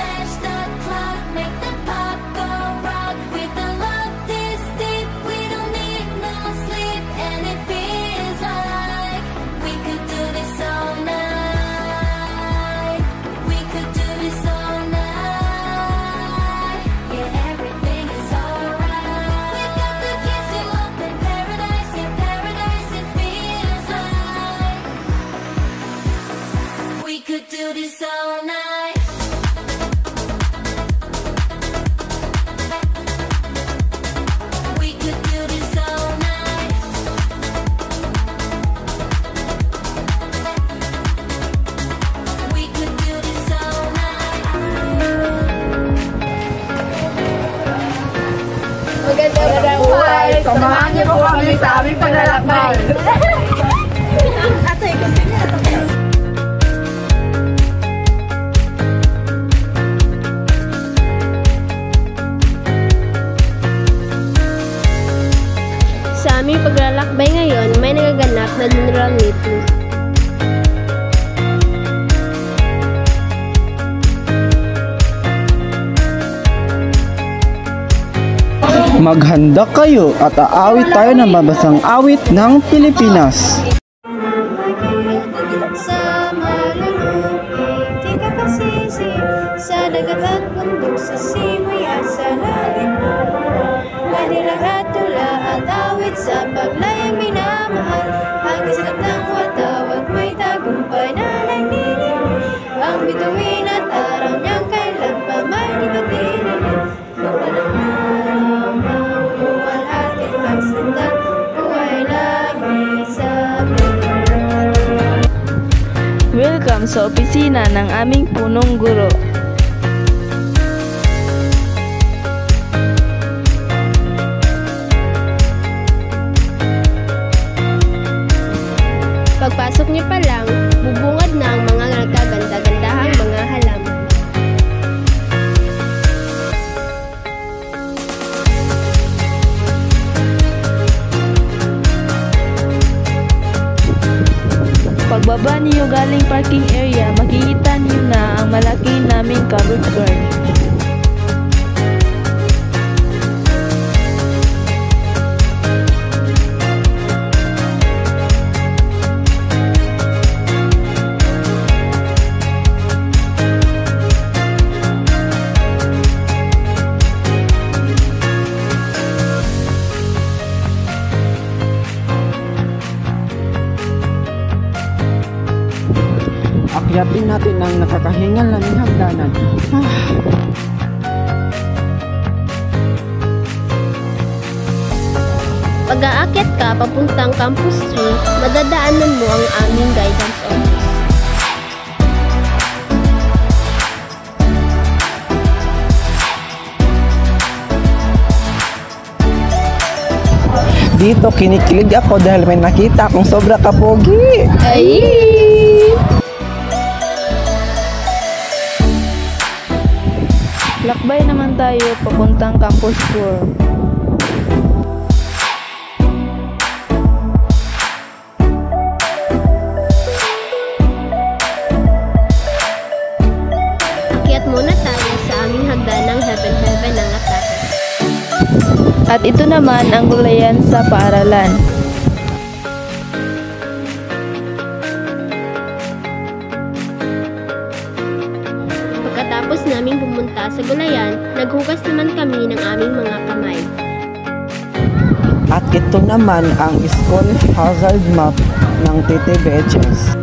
smash the clock, make the pop go rock. With the love this deep, we don't need no sleep. And it feels like we could do this all night. We could do this all night. Yeah, everything is alright. We've got the keys to open paradise. Yeah, paradise it feels like we could do this all night. We could do this all night. We could do this all night. Magandang buhay! Samahan niyo po kami sa aming paglalakbay! Sa aming paglalakbay ngayon, may nagaganap na lunar meeting. Maghanda kayo at aawit tayo ng mabasang awit ng Pilipinas. Sa malulupig, di ka pasisi. Sa dagat at bundok, sa simoy at sa langit. Manilagat tula at awit sa paglayang minamahal. Ang isla ng watawat may tagumpay na nagdilim. Ang bituin at araw niyang kailan pa may di matinilig. Lupa ng araw, mamuwal ating pagsandan. Buhay langit sa Welcome sa opisina ng aming punong guro. Pagpasok niyo pa lang, bubungad na ang mga nagkaganda-gandahang mga halaman. Pagbaba niyo galing parking area, makikita niyo na ang malaki naming covered car. Akyatin natin ang nakakahingal naming hagdanan. Pag-aakyat ka papuntang Campus 3, madadaanan mo ang aming guidance office. Dito kinikilig ako dahil may nakita akong sobra kapogi. Ay! Lakbay naman tayo papuntang Campus 4. Akyat muna tayo sa aming hagdanang Heaven Heaven ng Atake. At ito naman ang gulayan sa paaralan. Pagkatapos naming pumunta sa gulayan, naghugas naman kami ng aming mga kamay. At ito naman ang school hazard map ng TTBHS.